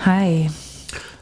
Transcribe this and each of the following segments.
Hi.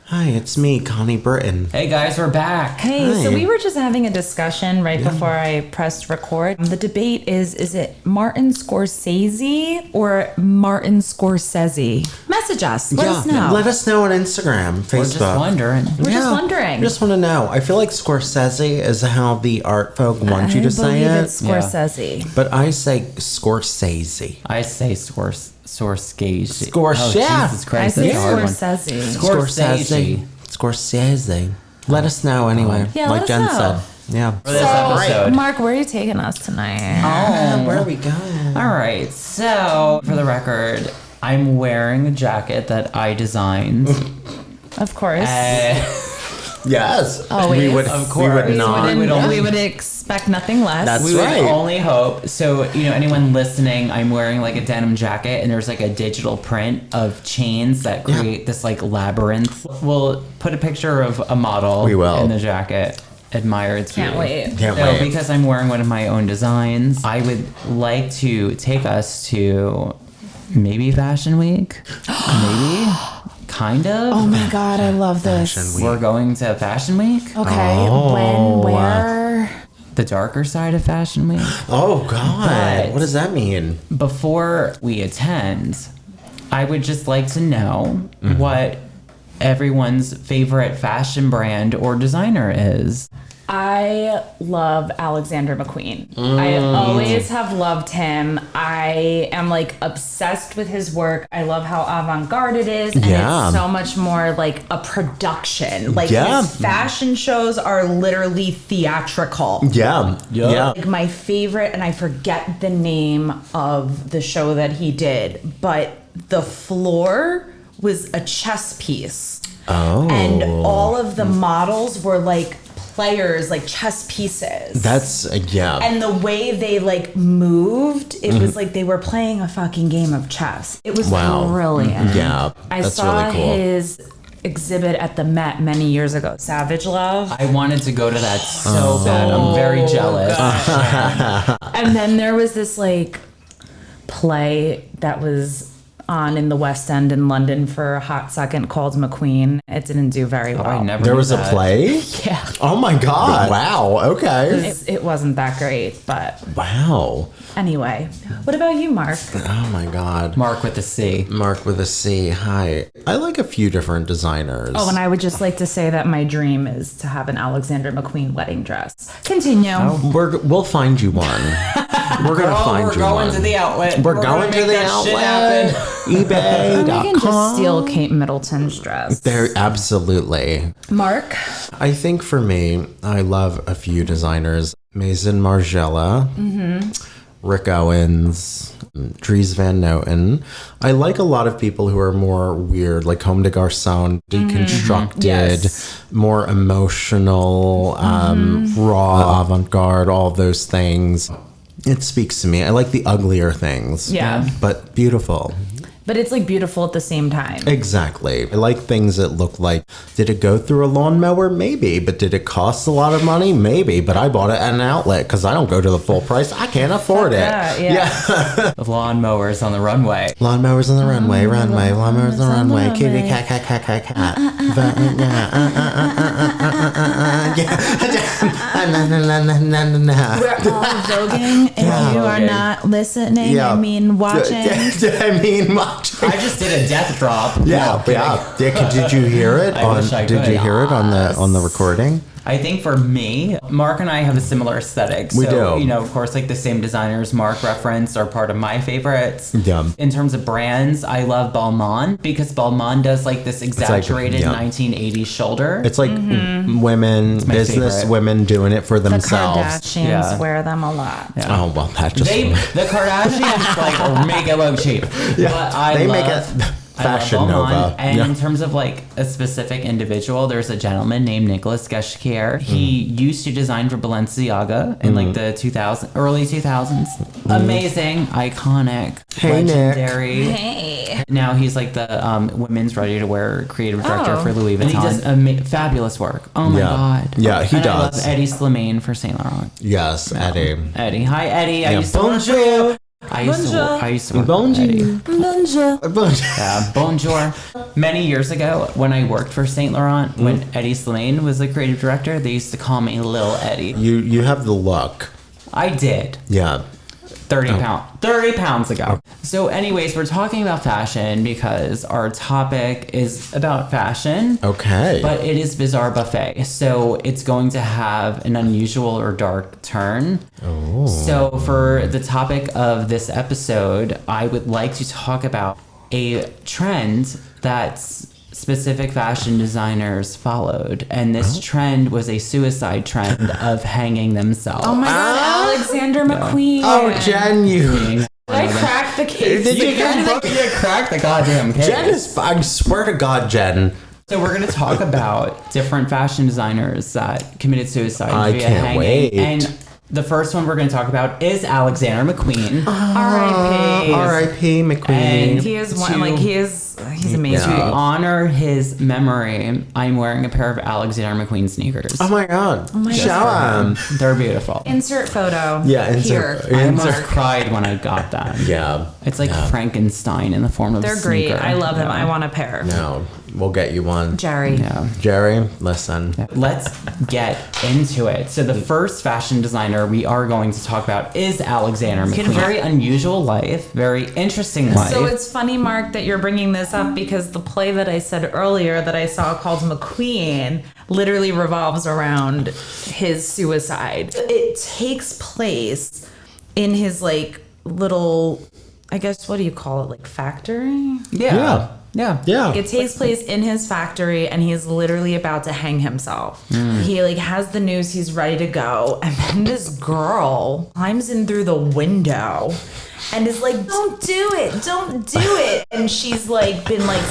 Hi, it's me, Connie Britton. Hey guys, we're back. Hey, Hi. so we were just having a discussion right before I pressed record. The debate is it Martin Scorsese or Martin Scorsese? Message us. Let us know. Let us know on Instagram, Facebook. We're just wondering. We're just wondering. I just want to know. I feel like Scorsese is how the art folk want you to say I it. believe it's Scorsese. But I say Scorsese. I say Scorsese. Scorsese. Oh, Jesus Christ, I say that's a hard one. Scorsese. Scorsese. Scorsese. Let us know anyway. Yeah, like let Jen us know. said. Yeah. For this episode. Mark, where are you taking us tonight? Where are we going? All right, so for the record, I'm wearing a jacket that I designed. Of course. Yes. Always. We would, Of we would course. not. we would expect nothing less. That's We right. would only hope. So, anyone listening, I'm wearing like a denim jacket and there's like a digital print of chains that create this like labyrinth. We'll put a picture of a model We will. in the jacket. Admire its Can't beauty. wait. Can't So, wait. because I'm wearing one of my own designs, I would like to take us to maybe Fashion Week. Maybe. Kind of. Oh my God, I love this. Fashion Week. We're going to Fashion Week. Okay, when, where? The darker side of Fashion Week. Oh, God. But- What does that mean? Before we attend, I would just like to know what everyone's favorite fashion brand or designer is. I love Alexander McQueen. I always have loved him. I am like obsessed with his work. I love how avant-garde it is. And Yeah. it's so much more like a production. Like Yeah. his fashion shows are literally theatrical. Yeah. Yeah. Like my favorite, and I forget the name of the show that he did, but the floor was a chess piece. Oh. And all of the models were like players, like chess pieces. That's, yeah. And the way they like moved, it was like they were playing a fucking game of chess. It was Wow. brilliant. Yeah. I That's saw really cool. his exhibit at the Met many years ago, Savage Love. I wanted to go to that so bad. I'm very jealous. And then there was this like play that was on in the West End in London for a hot second called McQueen. It didn't do very well. I never There knew was a that. play? Yeah. Oh my God. Wow. Okay. It wasn't that great, but Wow. anyway. What about you, Mark? Oh my God. Mark with a C. Mark with a C. Hi. I like a few different designers. Oh, and I would just like to say that my dream is to have an Alexander McQueen wedding dress. Continue. We'll find you one. We're gonna find we're you going one. to the outlet. We're gonna going to make the that shit outlet. happen. We can just eBay.com. steal Kate Middleton's dress. There, absolutely. Mark? I think for me, I love a few designers. Maison Margiela, Rick Owens, Dries Van Noten. I like a lot of people who are more weird, like Comme des Garçons, deconstructed, Yes. more emotional, raw, avant-garde, all those things. It speaks to me. I like the uglier things. Yeah. But beautiful. But it's like beautiful at the same time. Exactly. I like things that look like, did it go through a lawnmower? Maybe. But did it cost a lot of money? Maybe. But I bought it at an outlet because I don't go to the full price. I can't afford it. Yeah. The lawnmowers on the runway. Lawnmowers on the runway, lawnmowers on the runway, kitty cat, cat, cat, cat, cat. We're all voguing. If you are Voguing. not listening, I mean watching. I mean watching. I just did a death drop. Yeah, No, yeah. Did you hear it? I wish I Did could. you hear it on the recording? I think for me, Mark and I have a similar aesthetic. We So, do. of course, like the same designers Mark referenced are part of my favorites. Yeah. In terms of brands, I love Balmain because Balmain does like this exaggerated yeah. 1980s shoulder. It's like women, my business favorite. women doing it for The themselves. Kardashians Yeah. wear them a lot. Oh, well, that just... The Kardashians like make it look cheap. Yeah, But I they love, make it Fashion I love Nova. Balmain. And Yeah. in terms of like a specific individual, there's a gentleman named Nicolas Geshkier. He used to design for Balenciaga in like the early 2000s. Amazing, iconic, Hey, Nick. legendary. Hey. Now he's like the women's ready-to-wear creative director Oh. for Louis Vuitton. And he does fabulous work. Oh my Yeah. god. Yeah, he and I does. love Eddie Slimane for Saint Laurent. Yes, Eddie. Eddie, hi Eddie. I Yeah, used to work bonjour. I used to work with Bonjour. Eddie. Bonjour. Yeah, bonjour. many years ago when I worked for Saint Laurent, when Eddie Slane was the creative director, they used to call me Lil Eddie. You have the look. I did. Yeah. 30 pounds ago. So anyways, we're talking about fashion because our topic is about fashion. Okay. But it is Bizarre Buffet. So it's going to have an unusual or dark turn. Oh. So for the topic of this episode, I would like to talk about a trend that's specific fashion designers followed, and this trend was a suicide trend of hanging themselves. Oh my God, Alexander McQueen. Oh, Jen, you. I cracked the case. Did you crack the goddamn case. Jen is, I swear to God, Jen. So we're going to talk about different fashion designers that committed suicide I via can't hanging. wait. And the first one we're going to talk about is Alexander McQueen. R.I.P. R.I.P. And McQueen. He is one, like, he's amazing. To honor his memory, I'm wearing a pair of Alexander McQueen sneakers. Oh my God. Oh my Show God. him. They're beautiful. Insert photo. Yeah, Here. insert- I insert- almost cried when I got them. Yeah. It's like Frankenstein in the form of a They're great. sneaker. I love them. Yeah. I want a pair. No, we'll get you one. Jerry. Yeah. Jerry, listen. Let's get into it. So the first fashion designer we are going to talk about is Alexander McQueen. Very unusual life, very interesting life. So it's funny, Mark, that you're bringing this up because the play that I said earlier that I saw called McQueen literally revolves around his suicide. It takes place in his like little, I guess, what do you call it? Like factory? yeah. Yeah. It takes place in his factory and he's literally about to hang himself. He like has the news, he's ready to go. And then this girl climbs in through the window and is like, don't do it. And she's like been like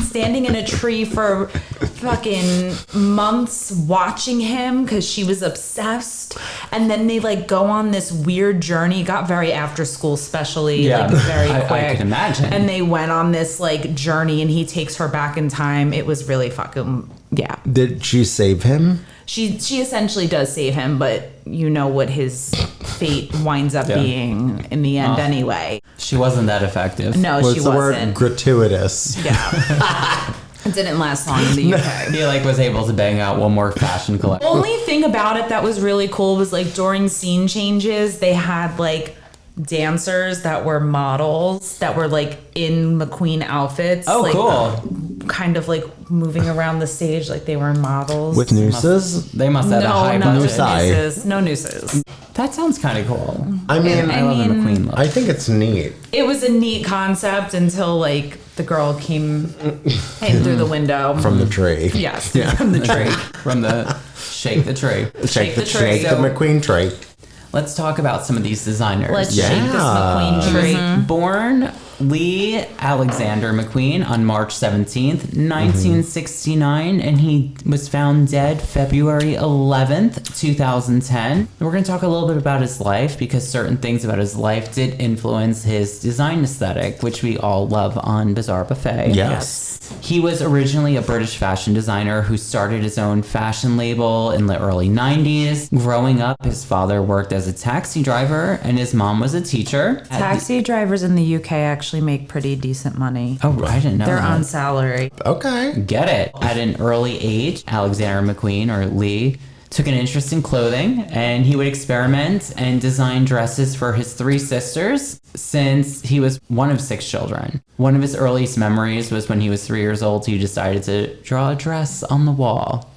standing in a tree for fucking months watching him because she was obsessed. And then they like go on this weird journey. It got very after school, especially like very quick. I can imagine. And they went on this like journey and he takes her back in time. It was really fucking, yeah. Did she save him? She essentially does save him, but you know what his fate winds up being in the end anyway. She wasn't that effective. No, What's she the wasn't. word? Gratuitous. Yeah. It didn't last long in the UK. He like was able to bang out one more fashion collection. Only thing about it that was really cool was like during scene changes, they had like dancers that were models that were like in McQueen outfits. Oh, like, cool. Kind of like moving around the stage like they were models. With nooses? They must have a high no budget. nooses. No nooses. That sounds kind of cool. I mean, I love a McQueen look. I think it's neat. It was a neat concept until like the girl came in through the window. From the tree. Yes, from the tree. From the Shake the Tree. Shake the tree. Shake the McQueen tree. Let's talk about some of these designers. Let's Yeah. shake this McQueen tree. Born Lee Alexander McQueen on March 17th, 1969, and he was found dead February 11th, 2010. We're going to talk a little bit about his life because certain things about his life did influence his design aesthetic, which we all love on Bizarre Buffet. Yes. He was originally a British fashion designer who started his own fashion label in the early 90s. Growing up, his father worked as a taxi driver and his mom was a teacher. Taxi drivers in the UK actually make pretty decent money. Oh, I didn't know They're that. on salary. Okay. Get it. At an early age, Alexander McQueen, or Lee, took an interest in clothing, and he would experiment and design dresses for his three sisters since he was one of 6 children. One of his earliest memories was when he was 3 years old, he decided to draw a dress on the wall.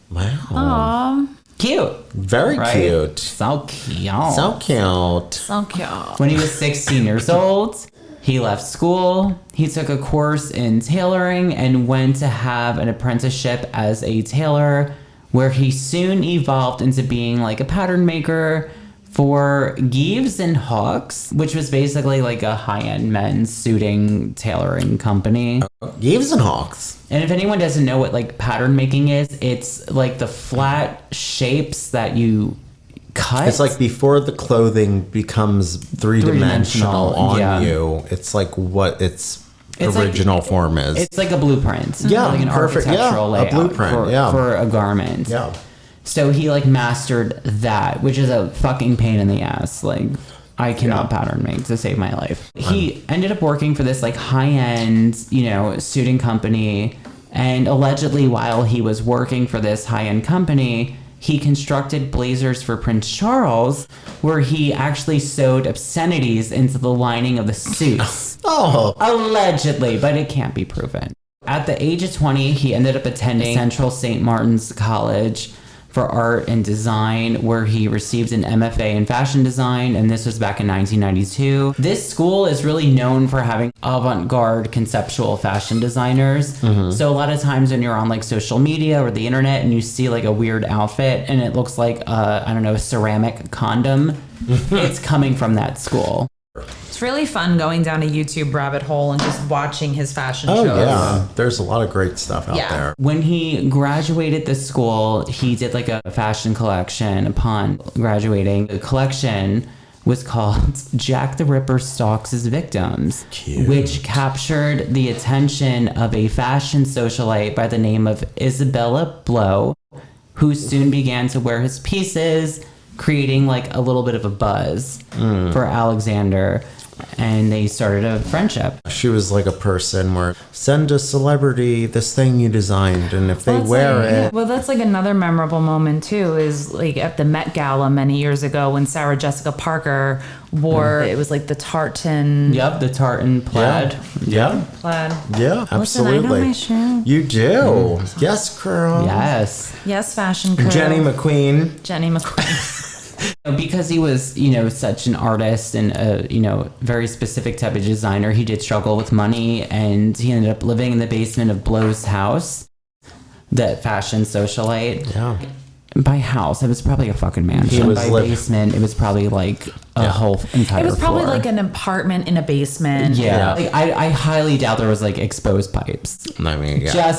Wow. Cute. Very Right? cute. So cute. So cute. So cute. When he was 16 years old, he left school. He took a course in tailoring and went to have an apprenticeship as a tailor, where he soon evolved into being like a pattern maker for Gives and Hawks, which was basically like a high-end men's suiting tailoring company. Gives and Hawks. And if anyone doesn't know what like pattern making is, it's like the flat shapes that you cut. It's like before the clothing becomes three-dimensional on yeah. you. It's like what its It's original like- form is. It's like a blueprint. Yeah, like an perfect. architectural Yeah, a layout blueprint, for, yeah. for a garment. Yeah. So he like mastered that, which is a fucking pain in the ass. Like I cannot pattern make to save my life. He ended up working for this like high-end, suiting company. And allegedly, while he was working for this high-end company, he constructed blazers for Prince Charles, where he actually sewed obscenities into the lining of the suits. Oh. Allegedly, but it can't be proven. At the age of 20, he ended up attending Central St. Martin's College for Art and Design, where he received an MFA in fashion design, and this was back in 1992. This school is really known for having avant-garde conceptual fashion designers. So a lot of times when you're on like social media or the internet and you see like a weird outfit and it looks like a ceramic condom, it's coming from that school. It's really fun going down a YouTube rabbit hole and just watching his fashion Oh, shows. yeah. There's a lot of great stuff out there. When he graduated the school, he did like a fashion collection upon graduating. The collection was called Jack the Ripper Stalks His Victims, which captured the attention of a fashion socialite by the name of Isabella Blow, who soon began to wear his pieces, creating like a little bit of a buzz for Alexander, and they started a friendship. She was like a person where send a celebrity this thing you designed, and if they That's wear like, it. Well, that's like another memorable moment too, is like at the Met Gala many years ago when Sarah Jessica Parker wore, it was like the tartan. Yep, the tartan plaid. Yeah. Plaid. Yeah, Listen, I know absolutely. my shoe. You do. Yes, girl. Yes. Yes, fashion crew. Jenny McQueen. Jenny McQueen. Because he was, such an artist and a, very specific type of designer, he did struggle with money, and he ended up living in the basement of Blow's house, that fashion socialite. Yeah. By house, it was probably a fucking mansion. He was By basement, it was probably like a whole entire It was probably floor. like an apartment in a basement. Yeah. Like, I highly doubt there was like exposed pipes. I mean, yeah.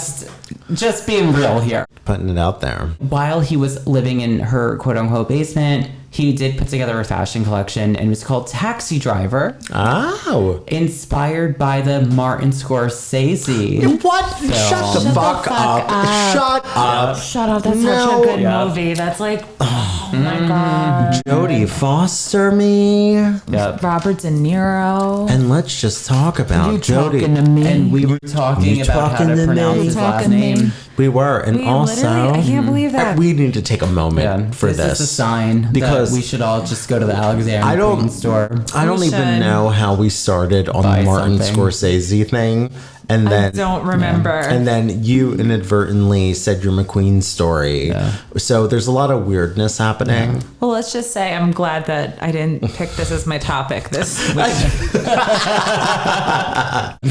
Just being real here. Putting it out there. While he was living in her quote-unquote basement, he did put together a fashion collection, and it was called Taxi Driver, Oh. inspired by the Martin Scorsese. What? Shut the fuck up. Shut up. Shut up. That's No. such a good Yeah. movie. That's like, oh my God. Jodie Foster me. Yep. Robert De Niro. And let's just talk about Jodie. Talking to me. And we were talking You about how talking to to pronounce me? his last Talking to me. name. We were. And We also, literally- I can't believe that. we need to take a moment Yeah, for this is a sign Because that we should all just go to the Alexander I don't- McQueen store. I don't We even should. know how we started on Buy the Martin something. Scorsese thing. And I then don't remember. And then you inadvertently said your McQueen story. Yeah. So there's a lot of weirdness happening. Well, let's just say I'm glad that I didn't pick this as my topic this week.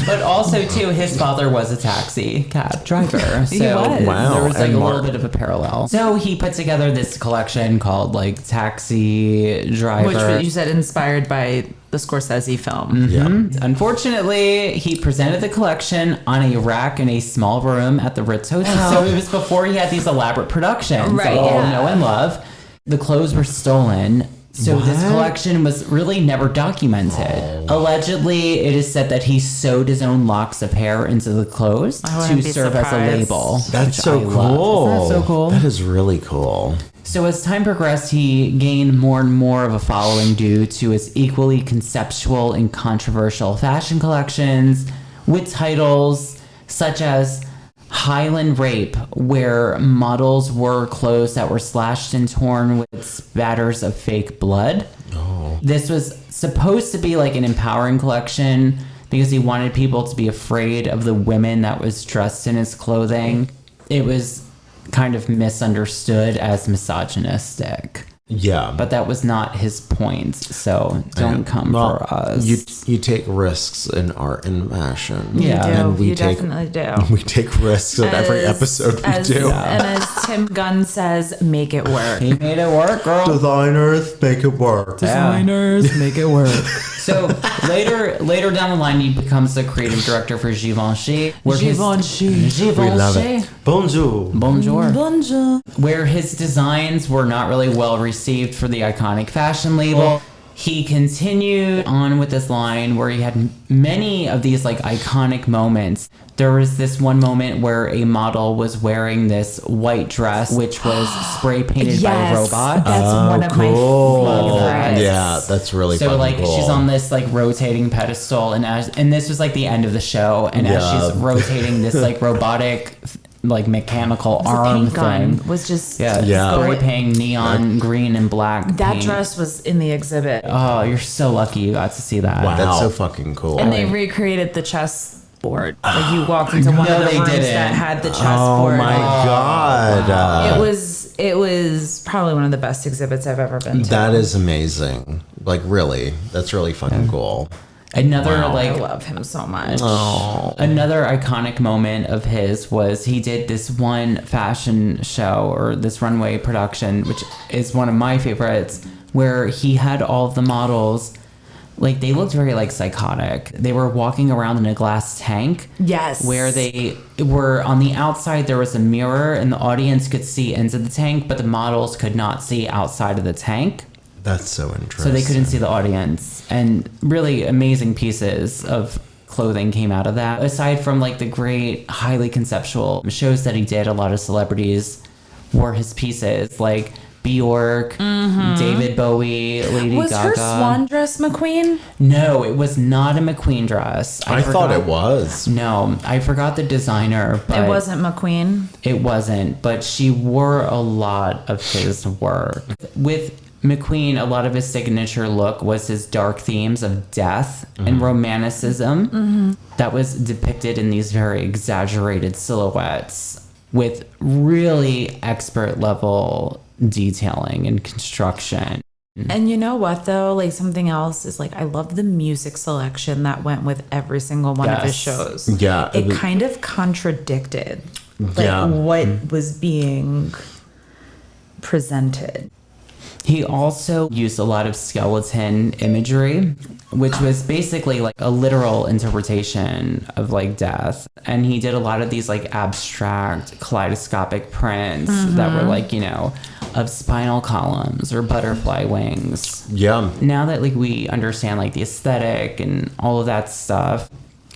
But also, too, his father was a taxi cab driver. So He was. Wow. there was like And a Mark- little bit of a parallel. So he put together this collection called like Taxi Driver. Which you said inspired by the Scorsese film. Yeah. Unfortunately, he presented the collection on a rack in a small room at the Ritz Hotel. So it was before he had these elaborate productions Right, that we all yeah. know and love. The clothes were stolen. So this What? collection was really never documented. Allegedly, it is said that he sewed his own locks of hair into the clothes I wouldn't to be serve as a surprised. label. That's which so I cool. love. Isn't that so cool? That is really cool. So as time progressed, he gained more and more of a following due to his equally conceptual and controversial fashion collections with titles such as Highland Rape, where models wore clothes that were slashed and torn with spatters of fake blood. Oh. This was supposed to be like an empowering collection because he wanted people to be afraid of the women that was dressed in his clothing. It was kind of misunderstood as misogynistic, Yeah. but that was not his point. So don't come Well, for us. You take risks in art and fashion. Yeah. You do. And we You take definitely do. we take risks at every episode we do. And as Tim Gunn says, make it work. he made it work, girl. Designers make it work. Designers, make it work. So later down the line, he becomes the creative director for Givenchy. Givenchy. We love it. Bonjour. Bonjour. Bonjour. Where his designs were not really well received for the iconic fashion label. He continued on with this line where he had many of these like iconic moments. There was this one moment where a model was wearing this white dress, which was spray painted by a robot. That's one of my favorites. Yeah, that's really So fucking like cool. she's on this like rotating pedestal, and this was like the end of the show, and as she's rotating this like robotic like mechanical arm paint gun thing was just spray painting neon green and black that paint. dress was in the exhibit. Oh, you're so lucky you got to see that. Wow. That's so fucking cool. And they recreated the chessboard. Like you walked into one of the they rooms didn't. that had the Oh chessboard. my God. It was probably one of the best exhibits I've ever been to. That is amazing. Like, really. That's really fucking cool. Another I like love him so much. another iconic moment of his was he did this one fashion show or this runway production, which is one of my favorites, where he had all of the models, like they looked very like psychotic. They were walking around in a glass tank. Yes. Where they were on the outside, there was a mirror and the audience could see into the tank, but the models could not see outside of the tank. That's so interesting. So they couldn't see the audience. And really amazing pieces of clothing came out of that. Aside from like the great, highly conceptual shows that he did, a lot of celebrities wore his pieces, like Bjork, David Bowie, Lady was Gaga. her swan dress McQueen? No, it was not a McQueen dress. I thought it was. No, I forgot the designer, but It wasn't McQueen. It wasn't, but she wore a lot of his work. With McQueen, a lot of his signature look was his dark themes of death and romanticism that was depicted in these very exaggerated silhouettes with really expert level detailing and construction. And you know what though? Like something else is like I love the music selection that went with every single one of his shows. Yeah. It kind of contradicted Yeah. what was being presented. He also used a lot of skeleton imagery, which was basically like a literal interpretation of like death. And he did a lot of these like abstract kaleidoscopic prints that were like, you know, of spinal columns or butterfly wings. Yeah. Now that like we understand like the aesthetic and all of that stuff,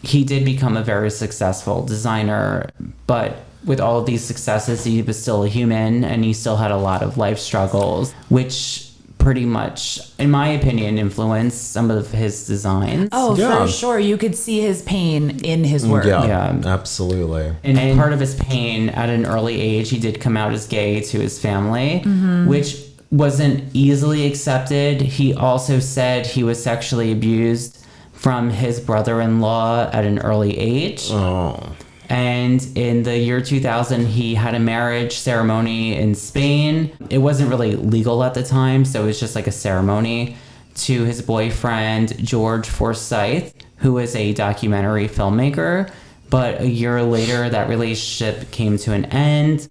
he did become a very successful designer, but with all of these successes, he was still a human and he still had a lot of life struggles, which pretty much, in my opinion, influenced some of his designs. Oh, Yeah. for sure. You could see his pain in his work. Yeah. Absolutely. And part of his pain at an early age, he did come out as gay to his family, which wasn't easily accepted. He also said he was sexually abused from his brother-in-law at an early age. Oh. And in the year 2000, he had a marriage ceremony in Spain. It wasn't really legal at the time, so it was just like a ceremony to his boyfriend, George Forsyth, who was a documentary filmmaker. But a year later, that relationship came to an end.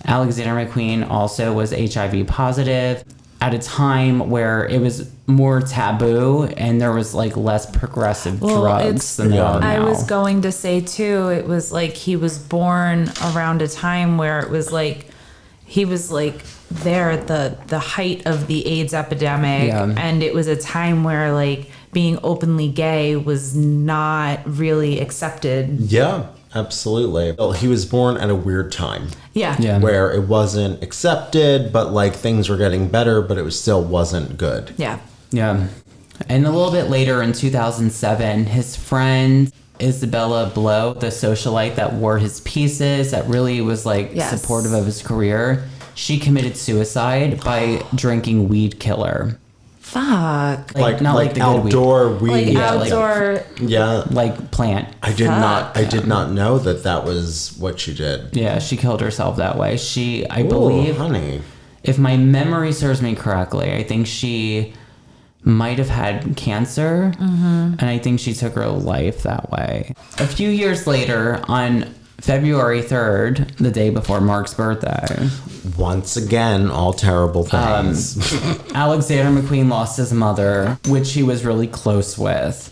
Alexander McQueen also was HIV positive at a time where it was more taboo and there was like less progressive drugs than there are now. I was going to say too, it was like he was born around a time where it was like he was like there at the height of the AIDS epidemic, and it was a time where like being openly gay was not really accepted. Yeah, absolutely. Well, he was born at a weird time. Yeah. Where it wasn't accepted, but like things were getting better, but it was still wasn't good. Yeah. Yeah. And a little bit later in 2007, his friend Isabella Blow, the socialite that wore his pieces, that really was like supportive of his career, she committed suicide by drinking weed killer. Fuck. Like not like the good outdoor weed. Like outdoor. Yeah. like plant. I did not know that was what she did. Yeah, she killed herself that way. I believe, honey. if my memory serves me correctly, I think she might have had cancer, and I think she took her life that way. A few years later, on February 3rd, the day before Mark's birthday, Once again, all terrible things. Alexander McQueen lost his mother, which he was really close with.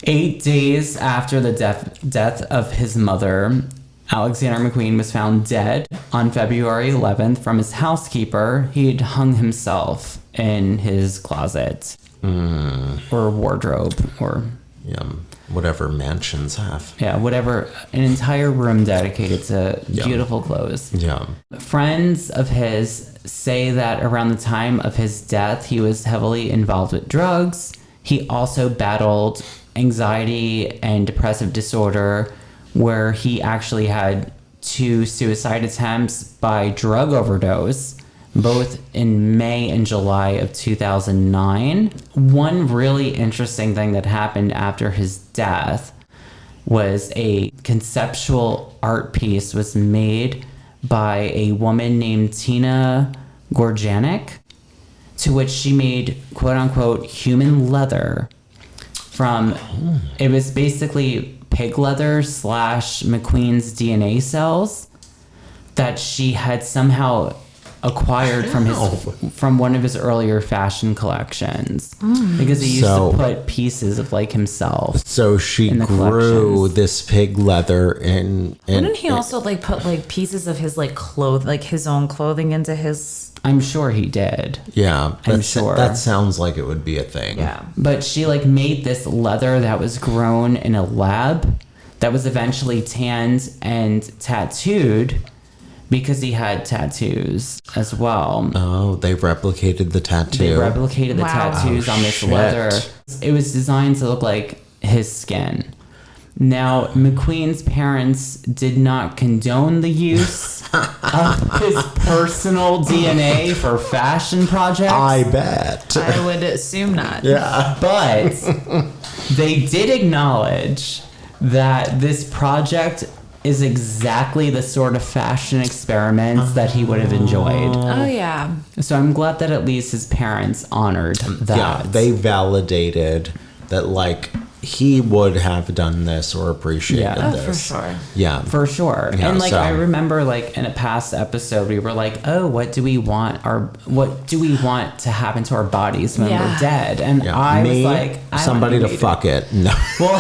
8 days after the death of his mother, Alexander McQueen was found dead on February 11th from his housekeeper. He'd hung himself in his closet. or wardrobe or Yeah, whatever mansions have. whatever, an entire room dedicated to beautiful clothes. Yeah. Friends of his say that around the time of his death, he was heavily involved with drugs. He also battled anxiety and depressive disorder, where he actually had 2 suicide attempts by drug overdose, both in May and July of 2009. One really interesting thing that happened after his death was a conceptual art piece was made by a woman named Tina Gorjanik, to which she made quote unquote human leather from, it was basically pig leather / McQueen's DNA cells that she had somehow acquired from one of his earlier fashion collections, because he used to put pieces of like himself. So she in the grew collections. this pig leather in. Wouldn't he also like put like pieces of his like like his own clothing into his? I'm sure he did. Yeah, I'm sure. That sounds like it would be a thing. Yeah. But she like made this leather that was grown in a lab that was eventually tanned and tattooed, because he had tattoos as well. Oh, they replicated the tattoo. They replicated the Wow. tattoos on this shit. leather. It was designed to look like his skin. Now, McQueen's parents did not condone the use of his personal DNA for fashion projects. I bet. I would assume not. Yeah. But they did acknowledge that this project is exactly the sort of fashion experiments that he would have enjoyed. Oh yeah. So I'm glad that at least his parents honored that. Yeah, they validated that, like, he would have done this or appreciated Yeah. Oh, for this. sure. Yeah. For sure. Yeah, And like so- I remember like in a past episode we were like, "Oh, what do we want to happen to our bodies when Yeah. we're dead?" And Yeah. I Me, was like, I somebody to wanna be fuck it. No. Well,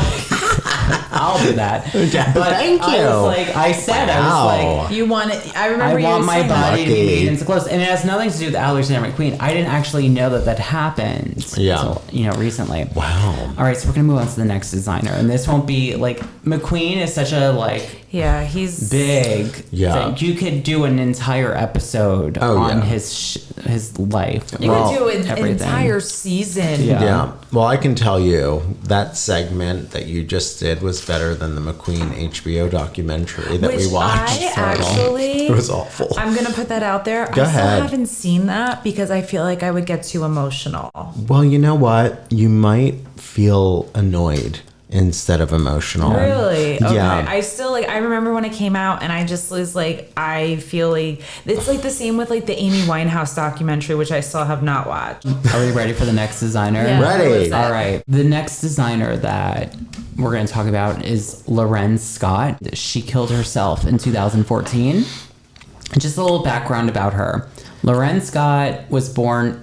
I'll do that. Yeah, But thank I you. was like, I said, I Wow. was like, You want it? I I remember you want my saying that. body to be Lucky. made into clothes, and it has nothing to do with Alexander McQueen. I didn't actually know that happened. Yeah. Until, recently. Wow. All right, so we're gonna move on to the next designer, and this won't be like McQueen is such a like Yeah, he's big. Yeah. thing. You could do an entire episode Oh, on yeah. his life. You Well, could do an everything. entire season. Yeah. Yeah. Well, I can tell you that segment that you just did was better than the McQueen HBO documentary that we Which watched. I actually, It was awful. I'm gonna put that out there. Go I still ahead. haven't seen that because I feel like I would get too emotional. Well, you know what? You might feel annoyed instead of emotional. Really? Okay. Yeah. I still like. I remember when it came out, and I just was like, I feel like it's like the same with like the Amy Winehouse documentary, which I still have not watched. Are we ready for the next designer? Yeah, Ready. what was that? All right. The next designer that we're going to talk about is Loren Scott. She killed herself in 2014. Just a little background about her. Loren Scott was born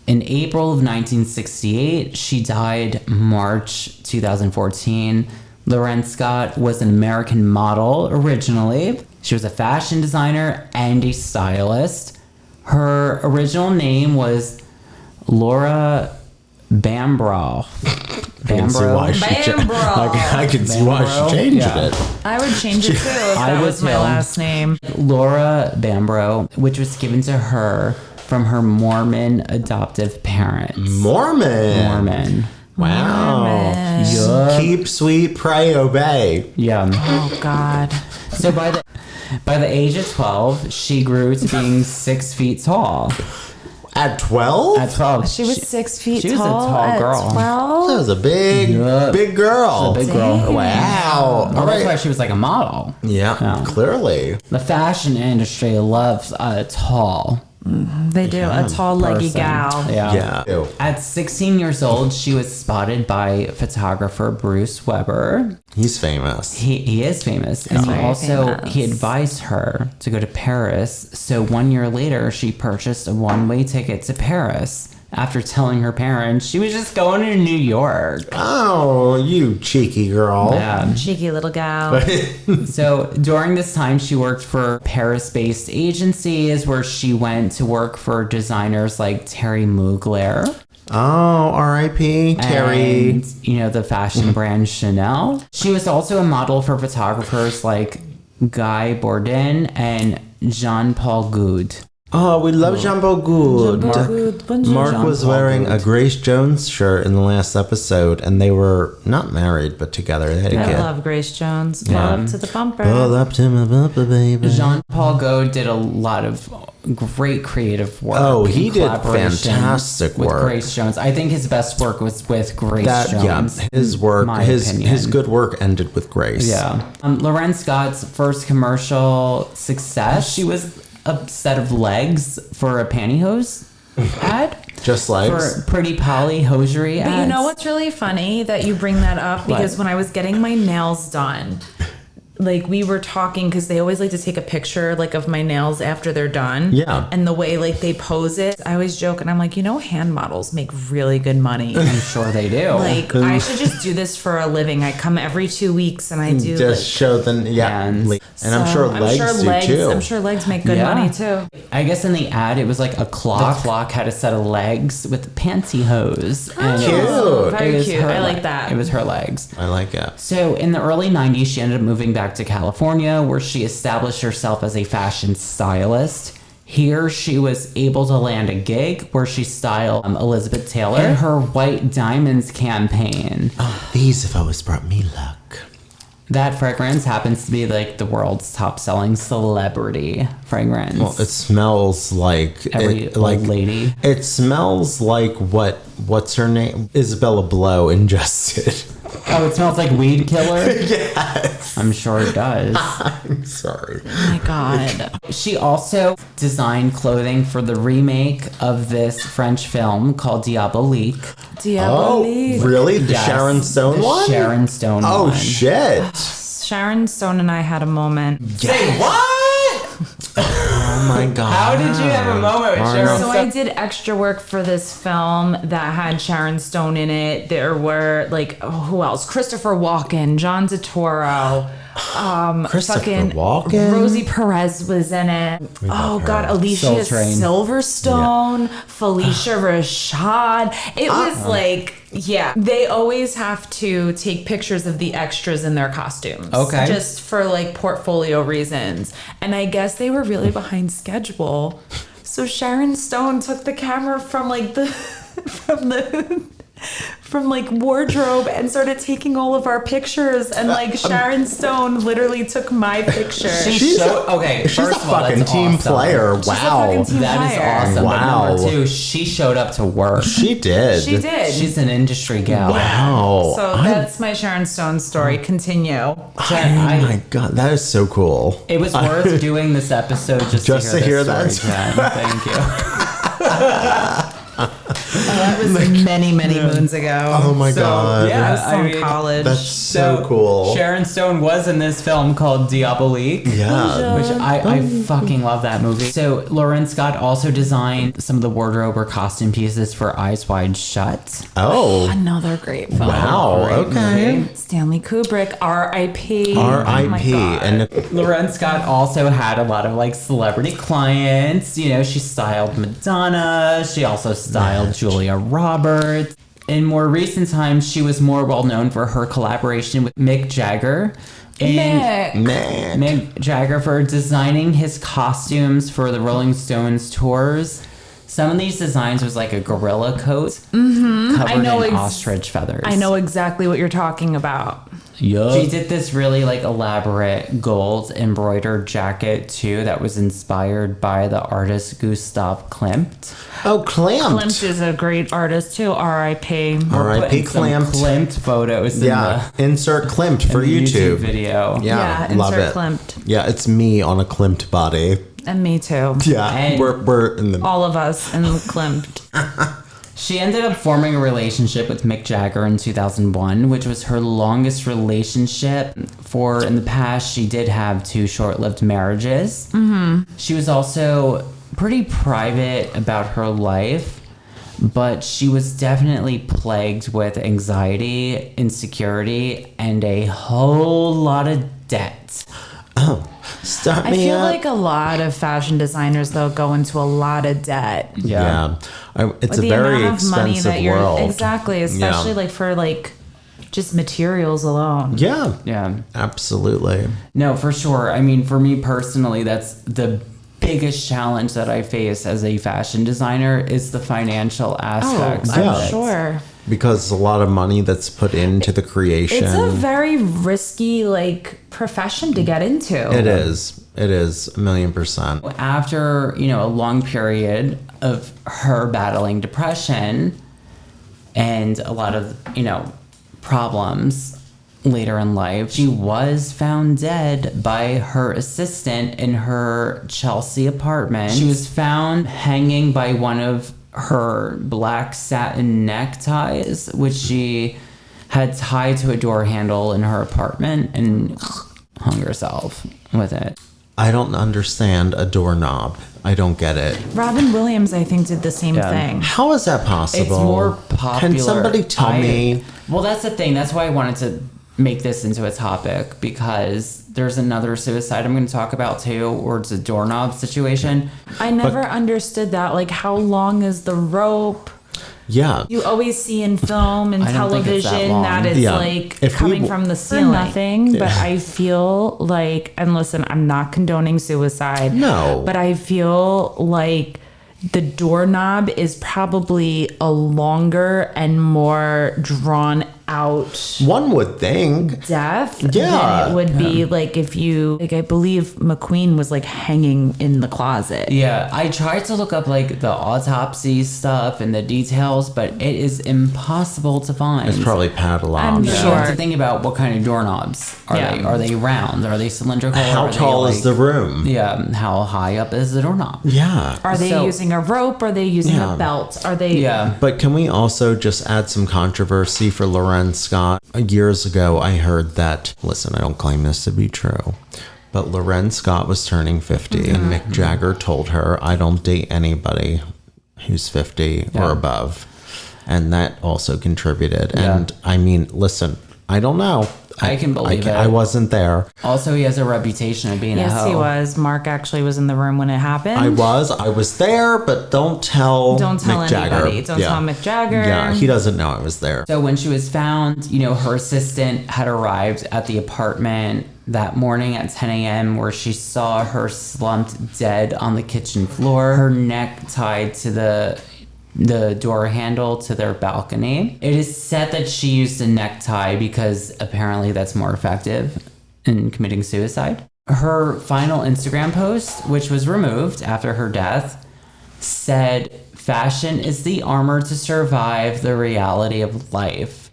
in April of 1968. She died March 2014. Loren Scott was an American model originally. She was a fashion designer and a stylist. Her original name was Laura Bambrough. I can see why she Bambrough. I can see why she changed Yeah. it. I would change it too if I that would was my too. last name. Laura Bambrough, which was given to her from her Mormon adoptive parents. Mormon. Mormon. Wow. Mormon. Yup. Keep sweet, pray, obey. Yeah. Oh God. So by the age of 12, she grew to being 6 feet tall. At 12? At 12, She was 6 feet she was a tall. tall at girl. 12. That was a big, Yeah. big girl. Big girl. Dang. Wow. Well, All that's why right. she was like a model. Yeah, Yeah. clearly. The fashion industry loves a tall They do. A tall, leggy person. gal. Yeah. Yeah. Ew. At 16 years old, she was spotted by photographer Bruce Weber. He's famous. He is famous, and Very he famous. advised her to go to Paris. So 1 year later, she purchased a one-way ticket to Paris after telling her parents she was just going to New York. Oh, you cheeky girl. Yeah. Cheeky little gal. So during this time, she worked for Paris-based agencies where she went to work for designers like Terry Mugler. Oh, R.I.P. Terry. And, the fashion brand Chanel. She was also a model for photographers like Guy Bourdin and Jean-Paul Goude. Oh, we love Jean-Paul Goude. Mark was wearing a Grace Jones shirt in the last episode, and they were not married, but together. They had a kid. I love Grace Jones. Pull up to the bumper. Pull up to my bumper, baby. Jean-Paul Goude did a lot of great creative work. Oh, he in did collaboration fantastic with work. Grace Jones. I think his best work was with Grace Jones. Yeah, his work, his good work ended with Grace. Yeah. Lauren Scott's first commercial success, she was a set of legs for a pantyhose ad. Just legs? For Pretty Polly hosiery ads. But you know what's really funny that you bring that up? Because when I was getting my nails done, like we were talking, because they always like to take a picture like of my nails after they're done. Yeah. And the way like they pose it, I always joke and I'm like, hand models make really good money. I'm sure they do. Like I should just do this for a living. I come every 2 weeks and I do just show them, hands. And I'm sure legs do too. I'm sure legs make good money too. I guess in the ad it was like a clock. The clock had a set of legs with pantyhose. And Cute. Very cute. I like that. It was her legs. I like it. So in the early 90s, she ended up moving back to California, where she established herself as a fashion stylist. Here, she was able to land a gig where she styled Elizabeth Taylor in her White Diamonds campaign. Oh, these have always brought me luck. That fragrance happens to be like the world's top-selling celebrity fragrance. Well, it smells like every old lady. It smells like what's her name? Isabella Blow ingested. Oh, it smells like weed killer? Yes. I'm sure it does. I'm sorry. Oh my God. She also designed clothing for the remake of this French film called Diabolique. Oh, really? The Sharon Stone one? Sharon Stone one. Oh, shit. Sharon Stone and I had a moment. Say what? Oh my God. How did you have a moment with Sharon So Stone? I did extra work for this film that had Sharon Stone in it. There were who else? Christopher Walken, John Turturro, Christopher Walken? Rosie Perez was in it. Oh God, Alicia Silverstone, Felicia Rashad. It was they always have to take pictures of the extras in their costumes. Okay. Just for portfolio reasons. And I guess they were really behind schedule. So Sharon Stone took the camera from wardrobe and started taking all of our pictures, and Sharon Stone literally took my picture. She's a fucking team player. Wow. That is awesome. Wow. But number two, she showed up to work. She did. She did. She's an industry gal. Wow. So that's my Sharon Stone story. Continue. Oh my God, that is so cool. It was worth doing this episode just to hear that. Thank you. That was many moons ago. Oh my God. Yeah, I was still in college. That's so cool. Sharon Stone was in this film called Diabolique. Yeah. Which I fucking love that movie. So Lauren Scott also designed some of the wardrobe or costume pieces for Eyes Wide Shut. Oh. Another great film. Wow. Okay. Movie. Stanley Kubrick, R.I.P. R.I.P. And Lauren Scott also had a lot of celebrity clients. She styled Madonna. She also styled Julia Roberts. In more recent times, she was more well known for her collaboration with Mick Jagger. Mick Jagger for designing his costumes for the Rolling Stones tours. Some of these designs was like a gorilla coat covered in ostrich feathers. I know exactly what you're talking about. Yup. She did this really elaborate gold embroidered jacket too that was inspired by the artist Gustav Klimt. Oh, Klimt. Klimt is a great artist too. R.I.P. R.I.P. Klimt. Klimt photos. Insert Klimt for YouTube video. Yeah, love insert it. Klimt. Yeah, it's me on a Klimt body. And me too. Yeah, And we're in the all of us in Klimt. She ended up forming a relationship with Mick Jagger in 2001, which was her longest relationship. For in the past, she did have 2 short-lived marriages. Mm-hmm. She was also pretty private about her life, but she was definitely plagued with anxiety, insecurity, and a whole lot of debt. Oh, Start I me feel up. like a lot of fashion designers, though, go into a lot of debt. Yeah. It's a The very amount of money expensive that you're world. exactly, especially like for like just materials alone. Yeah. Yeah. Absolutely. No, for sure. I mean, for me personally, that's the biggest challenge that I face as a fashion designer is the financial aspects. yeah. of I'm it. sure. Because a lot of money that's put into the creation. It's a very risky like profession to get into. It is. It is 1,000,000%. After, a long period of her battling depression and a lot of, problems later in life, she was found dead by her assistant in her Chelsea apartment. She was found hanging by one of her black satin neckties, which she had tied to a door handle in her apartment and hung herself with it. I don't understand a doorknob. I don't get it. Robin Williams, I think, did the same Yeah. thing. How is that possible? It's more popular. Can somebody tell me? Well, that's the thing. That's why I wanted to make this into a topic, because there's another suicide I'm going to talk about too, or it's a doorknob situation. I never understood that. Like, how long is the rope? Yeah. You always see in film and I don't think it's that television long. that it's Yeah. like If we coming w- from the ceiling. Nothing, but I feel like, and listen, I'm not condoning suicide. No. But I feel like the doorknob is probably a longer and more drawn out One would think. death Yeah. than it would be like if you, like, I believe McQueen was like hanging in the closet. Yeah, I tried to look up like the autopsy stuff and the details, but it is impossible to find. It's probably padlocked. I'm You sure. have to think about what kind of doorknobs are Yeah. they? Are they round? Are they cylindrical? How Are they, tall is like- the room? Yeah, how high up is the doorknob? Yeah. Are they So- using a rope? Are they using Yeah. a belt? Are they? Yeah. But can we also just add some controversy for Loren Scott? Years ago, I heard that, listen, I don't claim this to be true, but Loren Scott was turning 50 and Mick Jagger told her, I don't date anybody who's 50 Yeah. or above. And that also contributed. Yeah. And I mean, listen, I don't know. I can believe it. I wasn't there. Also, he has a reputation of being a Yes, hoe. he was. Mark actually was in the room when it happened. I was there, but don't tell Don't tell Mick Jagger. anybody. Don't tell Mick Jagger. Yeah, he doesn't know I was there. So when she was found, her assistant had arrived at the apartment that morning at 10 a.m. where she saw her slumped dead on the kitchen floor, her neck tied to the door handle to their balcony. It is said that she used a necktie because apparently that's more effective in committing suicide. Her final Instagram post, which was removed after her death, said, "Fashion is the armor to survive the reality of life."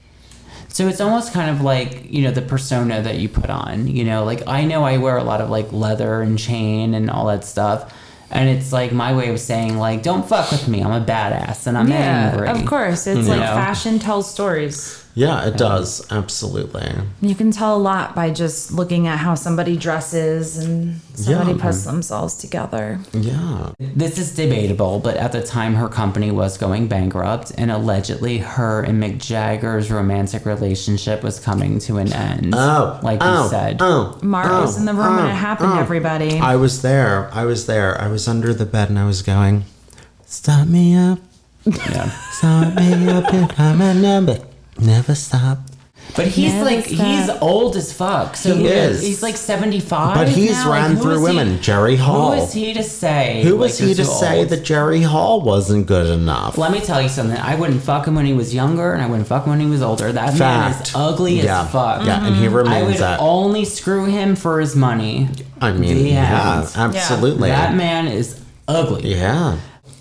So it's almost kind of like, the persona that you put on, like I know I wear a lot of like leather and chain and all that stuff. And it's like my way of saying like, don't fuck with me. I'm a badass and I'm angry. Of course. It's like know? fashion tells stories. Yeah, it does. Absolutely. You can tell a lot by just looking at how somebody dresses and somebody puts themselves together. Yeah. This is debatable, but at the time her company was going bankrupt and allegedly her and Mick Jagger's romantic relationship was coming to an end. Like you said. Mark was in the room when it happened, everybody. I was there. I was under the bed and I was going, stop me up. Yeah. Stop me up and I'm a number. Never stop. But he's Never like, stop. he's old as fuck. So He is. He's like 75. But he's now. Like, ran who through is he- women. Jerry Hall. Who is he to say? Who was like, he to you're too say old? that Jerry Hall wasn't good enough? Let me tell you something. I wouldn't fuck him when he was younger, and I wouldn't fuck him when he was older. That man is ugly Yeah. as fuck. Yeah, and he I remains would that. only screw him for his money. I mean, The yeah, end. absolutely. That man is ugly. Yeah.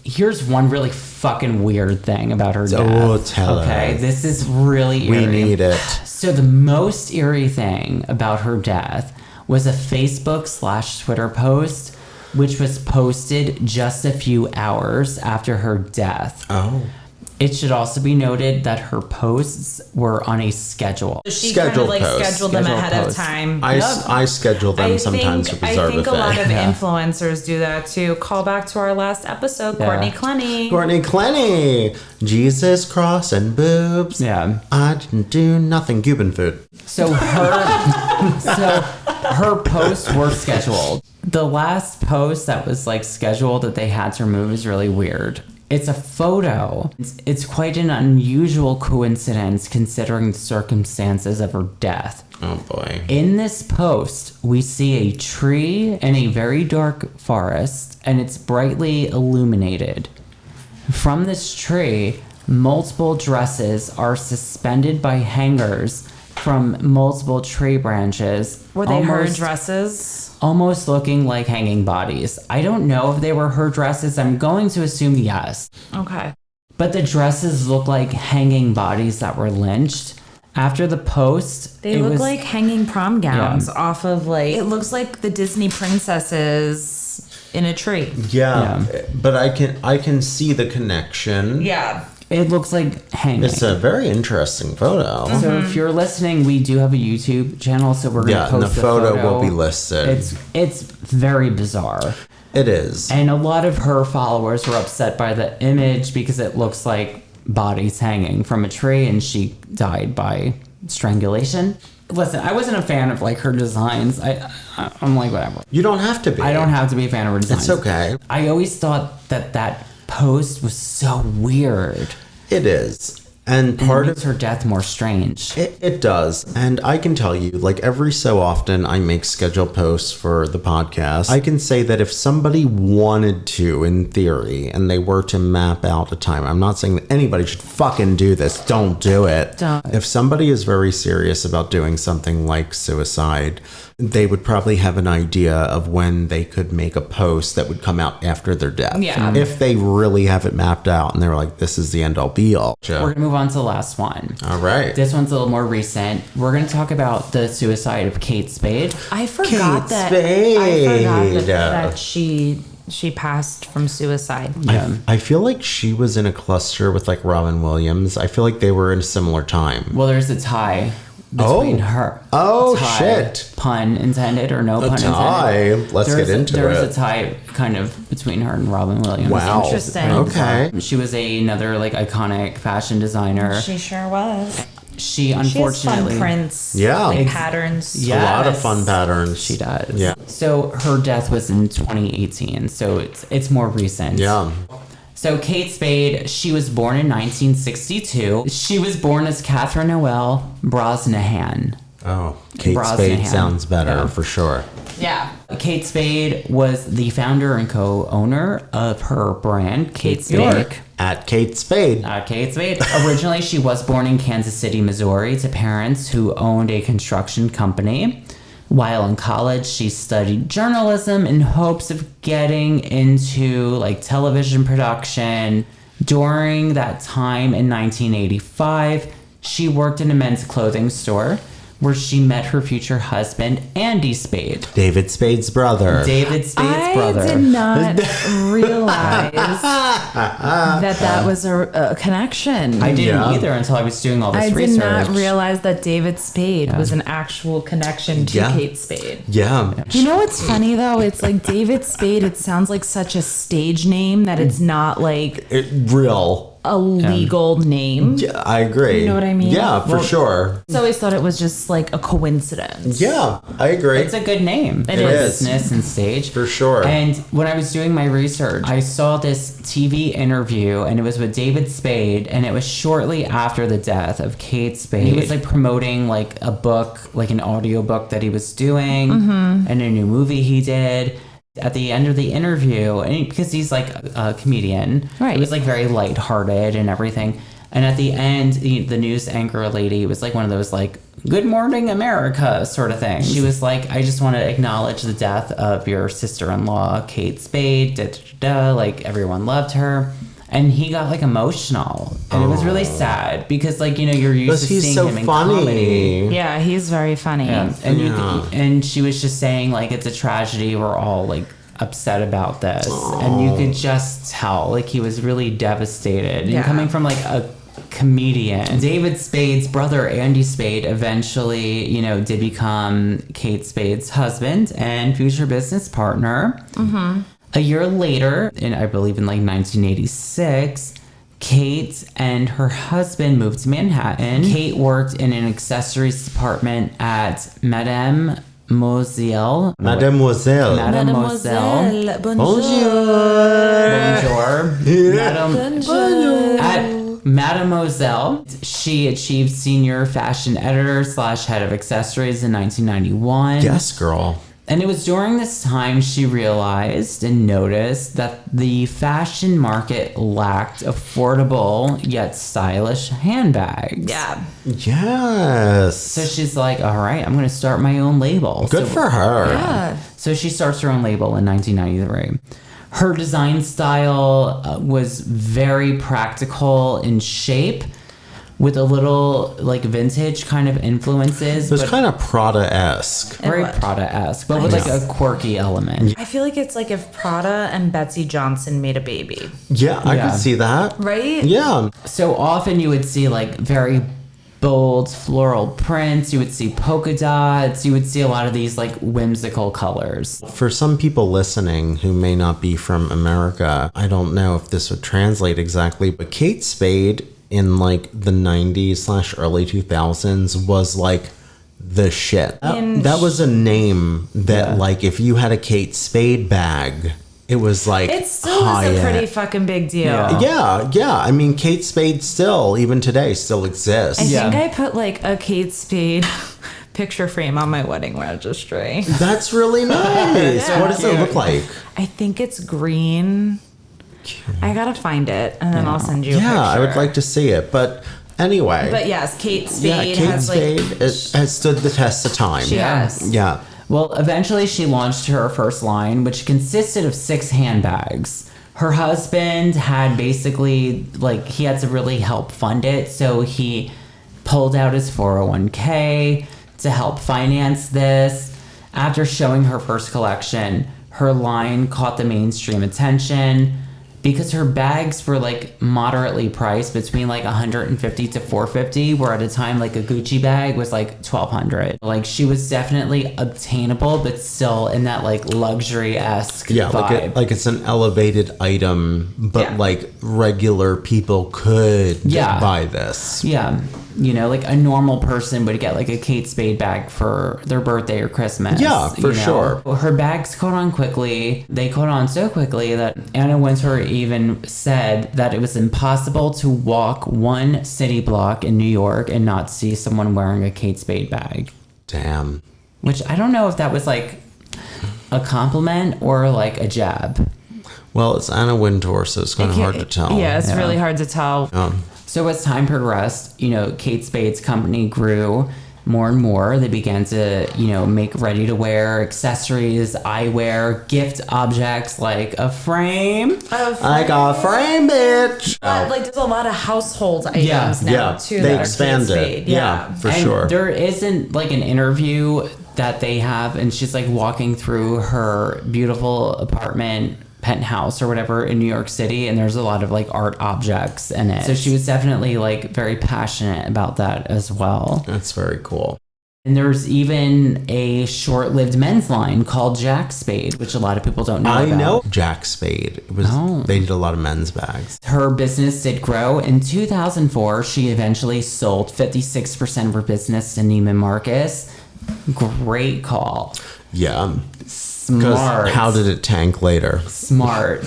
Here's one really fucking weird thing about her death. Oh, tell Okay, us. this is really We eerie. need it. So the most eerie thing about her death was a Facebook/Twitter post, which was posted just a few hours after her death. Oh. It should also be noted that her posts were on a schedule. She kind of Scheduled like posts. scheduled them Scheduled ahead of posts. time. I schedule them sometimes to preserve I think a a lot of Yeah. influencers do that too. Call back to our last episode, Yeah. Courtney Clenny. Courtney Clenny. Jesus cross and boobs. Yeah. I didn't do nothing. Cuban food. So her, so her posts were scheduled. The last post that was like scheduled that they had to remove is really weird. It's a photo. It's quite an unusual coincidence considering the circumstances of her death. Oh boy. In this post, we see a tree in a very dark forest, and it's brightly illuminated. From this tree, multiple dresses are suspended by hangers from multiple tree branches. Were they her dresses? Almost looking like hanging bodies. I don't know if they were her dresses. I'm going to assume yes. Okay. But the dresses look like hanging bodies that were lynched. After the post, They look like hanging prom gowns off of like, it looks like the Disney princesses in a tree. Yeah, but I can see the connection. Yeah. It looks like hanging. It's a very interesting photo. So if you're listening, we do have a YouTube channel, so we're gonna post and the the photo will be listed. It's very bizarre. It is. And a lot of her followers were upset by the image because it looks like bodies hanging from a tree, and she died by strangulation. Listen, I wasn't a fan of like her designs. I'm like, whatever. You don't have to be. I don't have to be a fan of her designs. It's okay. I always thought that post was so weird. It is. And It part makes of her death more strange. it does. And I can tell you, like every so often I make scheduled posts for the podcast. I can say that if somebody wanted to, in theory, and they were to map out a time, I'm not saying that anybody should fucking do this. Don't do it. Don't. If somebody is very serious about doing something like suicide, they would probably have an idea of when they could make a post that would come out after their death. Yeah. If they really have it mapped out and they're like, this is the end all be all. We're going to move on to the last one. All right. This one's a little more recent. We're going to talk about the suicide of Kate Spade. I forgot Kate that. Spade. I forgot that she passed from suicide. Yeah. I feel like she was in a cluster with like Robin Williams. I feel like they were in a similar time. Well, there's a tie between her. Oh, tie, shit. Pun intended or no pun tie. intended. Let's get into There it. was a tie kind of between her and Robin Williams. Wow. Interesting. Okay. She was another like iconic fashion designer. She sure was. She She has unfortunately fun prints. Yeah. Like Ex- patterns. Yeah. A lot of Yes. fun patterns. She does. Yeah. So her death was in 2018. So it's more recent. Yeah. So Kate Spade, she was born in 1962. She was born as Catherine Noel Brosnahan. Oh, Kate Brosnahan. Spade sounds better Yeah. for sure. Yeah. Kate Spade was the founder and co-owner of her brand, Kate Spade. York. At Kate Spade. Kate Spade. Originally, she was born in Kansas City, Missouri, to parents who owned a construction company. While in college, she studied journalism in hopes of getting into like television production. During that time in 1985, she worked in a men's clothing store where she met her future husband, Andy Spade. David Spade's brother. David Spade's brother. I did not realize that was a connection. I didn't Yeah. either until I was doing all this I research. did not realize that David Spade was an actual connection to Yeah. Kate Spade. Yeah. You know what's funny though? It's like David Spade, it sounds like such a stage name that it's not like Real. a legal name. Yeah, I agree. You know what I mean? Yeah, for sure. So I always thought it was just like a coincidence. Yeah, I agree. It's a good name. It for is. business and stage. For sure. And when I was doing my research, I saw this TV interview and it was with David Spade, and it was shortly after the death of Kate Spade. He was like promoting like a book, like an audio book that he was doing and a new movie he did. At the end of the interview, and because he's like a comedian, Right. it was like very lighthearted and everything. And at the end, the news anchor lady was like one of those like "Good Morning America" sort of thing. She was like, "I just want to acknowledge the death of your sister-in-law, Kate Spade." Da, da, da, da. Like everyone loved her. And he got like emotional, and it was really sad because like you're used Because to he's seeing so him in comedy. funny. Yeah, he's very funny. And and she was just saying like it's a tragedy. We're all like upset about this, and you could just tell like he was really devastated. Yeah. And coming from like a comedian, David Spade's brother Andy Spade eventually did become Kate Spade's husband and future business partner. A year later, I believe in like 1986. Kate and her husband moved to Manhattan. Kate worked in an accessories department at Madame Mademoiselle. Mademoiselle. Mademoiselle. Bonjour. Bonjour. At Mademoiselle, she achieved senior fashion editor / head of accessories in 1991. Yes, girl. And it was during this time she realized and noticed that the fashion market lacked affordable yet stylish handbags. Yeah. Yes. So she's like, all right, I'm going to start my own label. Good for her. Yeah. So she starts her own label in 1993. Her design style was very practical in shape, with a little like vintage kind of influences. It was kind of Prada-esque. Very Prada-esque, but with like a quirky element. I feel like it's like if Prada and Betsy Johnson made a baby. Yeah, I Yeah. could see that. Right? Yeah. So often you would see like very bold floral prints, you would see polka dots, you would see a lot of these like whimsical colors. For some people listening who may not be from America, I don't know if this would translate exactly, but Kate Spade in like the 90s / early 2000s was like the shit. That was a name that like if you had a Kate Spade bag, it was like It still is a pretty fucking big deal. Yeah. I mean, Kate Spade still, even today, still exists. I Yeah. think I put like a Kate Spade picture frame on my wedding registry. That's really nice. Yeah. What does it look like? I think it's green. I gotta find it and then I'll send you a picture. Yeah, I would like to see it. But anyway. But yes, Kate Spade Kate has Spade like has stood the test of time. she has. Yeah. Well, eventually she launched her first line, which consisted of 6 handbags. Her husband had basically, like, he had to really help fund it, so he pulled out his 401k to help finance this. After showing her first collection, her line caught the mainstream attention because her bags were like moderately priced between like $150 to $450, where at a time like a Gucci bag was like $1,200. Like she was definitely obtainable, but still in that like luxury-esque vibe. Like it's an elevated item, but Yeah. like regular people could Yeah. buy this. Yeah. You know, like a normal person would get like a Kate Spade bag for their birthday or Christmas. Yeah, for sure. Her bags caught on quickly. They caught on so quickly that Anna Wintour even said that it was impossible to walk one city block in New York and not see someone wearing a Kate Spade bag. Damn. Which I don't know if that was like a compliment or like a jab. Well, it's Anna Wintour, so it's kind of hard to tell. Yeah, it's really hard to tell. So as time progressed, you know, Kate Spade's company grew more and more. They began to, you know, make ready-to-wear accessories, eyewear, gift objects like a frame. I got a frame, bitch. But like there's a lot of household items now too. They that are Kate expanded. Spade. Yeah, for And sure. there isn't like an interview that they have, and she's like walking through her beautiful apartment penthouse or whatever in New York City, and there's a lot of like art objects in it. So she was definitely like very passionate about that as well. That's very cool. And there's even a short-lived men's line called Jack Spade, which a lot of people don't know I about. know Jack Spade. It was They did a lot of men's bags. Her business did grow. In 2004, she eventually sold 56% of her business to Neiman Marcus. Great call. Yeah. Smart. How did it tank later? Smart.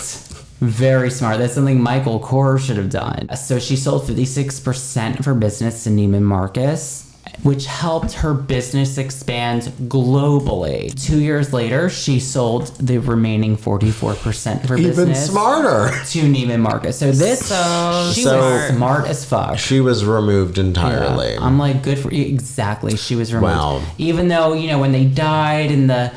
Very smart. That's something Michael Kors should have done. So she sold 56% of her business to Neiman Marcus, which helped her business expand globally. 2 years later, she sold the remaining 44% of her Even business smarter. to Neiman Marcus. So this, she was smart as fuck. She was removed entirely. I'm like, good for you. Exactly. She was removed. Wow. Even though, you know, when they died in the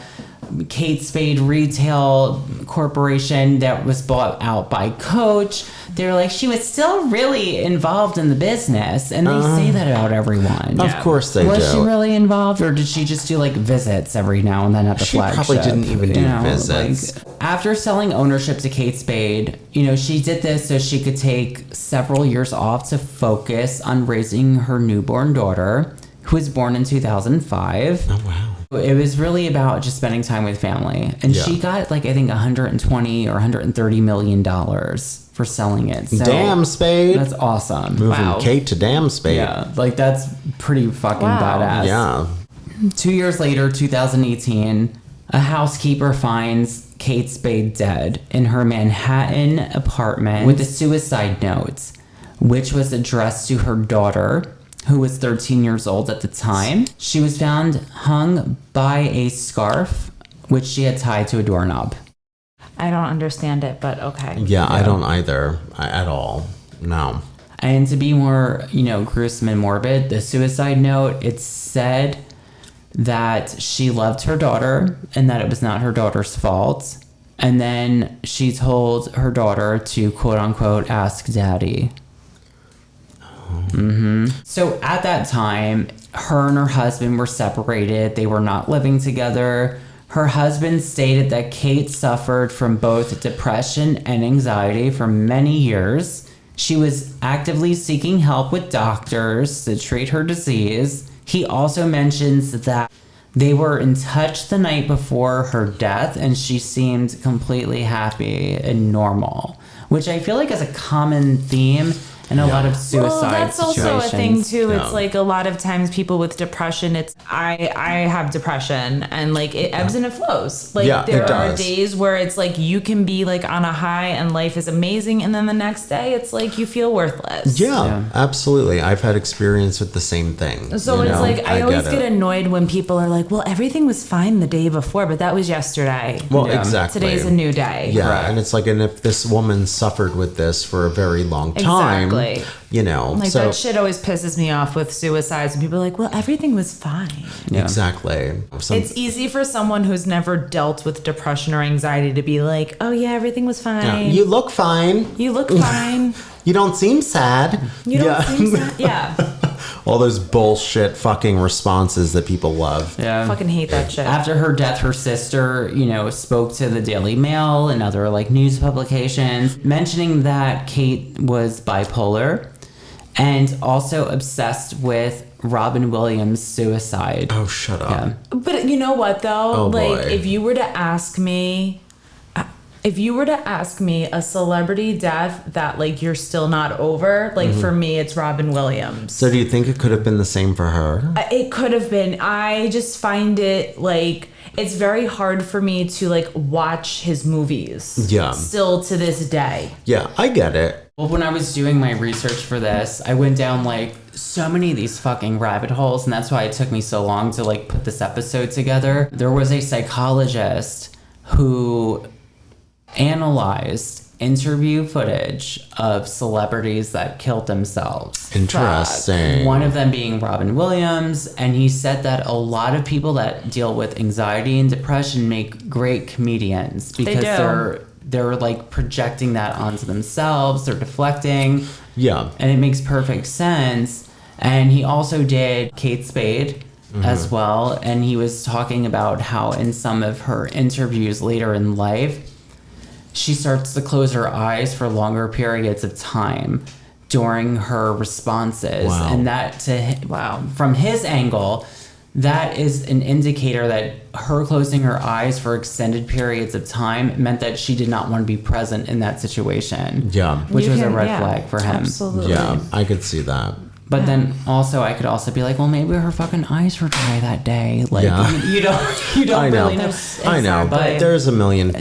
Kate Spade Retail Corporation that was bought out by Coach, they're like, she was still really involved in the business. And they say that about everyone. Of course they do. Was she really involved, or did she just do like visits every now and then at the She flagship? probably didn't even do You know, visits. like, after selling ownership to Kate Spade, you know, she did this so she could take several years off to focus on raising her newborn daughter, who was born in 2005. Oh, wow. It was really about just spending time with family. And she got like, I think 120 or 130 million dollars for selling it. So Damn Spade. that's awesome. Moving Kate to Damn Spade. Yeah, like that's pretty fucking badass. Yeah. 2 years later, 2018, a housekeeper finds Kate Spade dead in her Manhattan apartment with a suicide note, which was addressed to her daughter, who was 13 years old at the time. She was found hung by a scarf, which she had tied to a doorknob. I don't understand it, but okay. Yeah, I don't either at all. No. And to be more, gruesome and morbid, the suicide note, it said that she loved her daughter and that it was not her daughter's fault. And then she told her daughter to, quote unquote, ask daddy. So at that time, her and her husband were separated. They were not living together. Her husband stated that Kate suffered from both depression and anxiety for many years. She was actively seeking help with doctors to treat her disease. He also mentions that they were in touch the night before her death, and she seemed completely happy and normal, which I feel like is a common theme in a lot of suicide that's situations. also a thing too. Yeah. It's like a lot of times people with depression, it's I have depression and like it ebbs and it flows. Like there are days where it's like you can be like on a high and life is amazing, and then the next day it's like you feel worthless. Yeah, absolutely. I've had experience with the same thing. So it's like I always get annoyed when people are like, well, everything was fine the day before, but that was yesterday. Well, exactly. Today's a new day. Yeah, Correct. and it's like, and if this woman suffered with this for a very long time, Exactly. Like so that shit always pisses me off with suicides, and people are like, well, everything was fine. Yeah. Exactly. It's easy for someone who's never dealt with depression or anxiety to be like, oh yeah, everything was fine. Yeah, you look fine. You look fine. You don't seem sad. You don't seem sad. Yeah. All those bullshit fucking responses that people love. Yeah. Fucking hate that shit. After her death, her sister, spoke to the Daily Mail and other news publications, mentioning that Kate was bipolar and also obsessed with Robin Williams' suicide. Oh, shut up. Yeah. But you know what though? Oh, boy. If you were to ask me a celebrity death that you're still not over, for me it's Robin Williams. So do you think it could have been the same for her? It could have been. I just find it it's very hard for me to watch his movies. Yeah. Still to this day. Yeah, I get it. Well, when I was doing my research for this, I went down so many of these fucking rabbit holes, and that's why it took me so long to put this episode together. There was a psychologist who analyzed interview footage of celebrities that killed themselves. Interesting. One of them being Robin Williams, and he said that a lot of people that deal with anxiety and depression make great comedians because they're projecting that onto themselves, they're deflecting. Yeah. And it makes perfect sense. And he also did Kate Spade as well, and he was talking about how in some of her interviews later in life, she starts to close her eyes for longer periods of time during her responses. Wow. And that from his angle, that is an indicator that her closing her eyes for extended periods of time meant that she did not want to be present in that situation. Yeah. Which was a red flag for him. Absolutely. Yeah, I could see that. But then also I could also be like, well, maybe her fucking eyes were dry that day. You don't really know. I know, but Exactly. there's a million.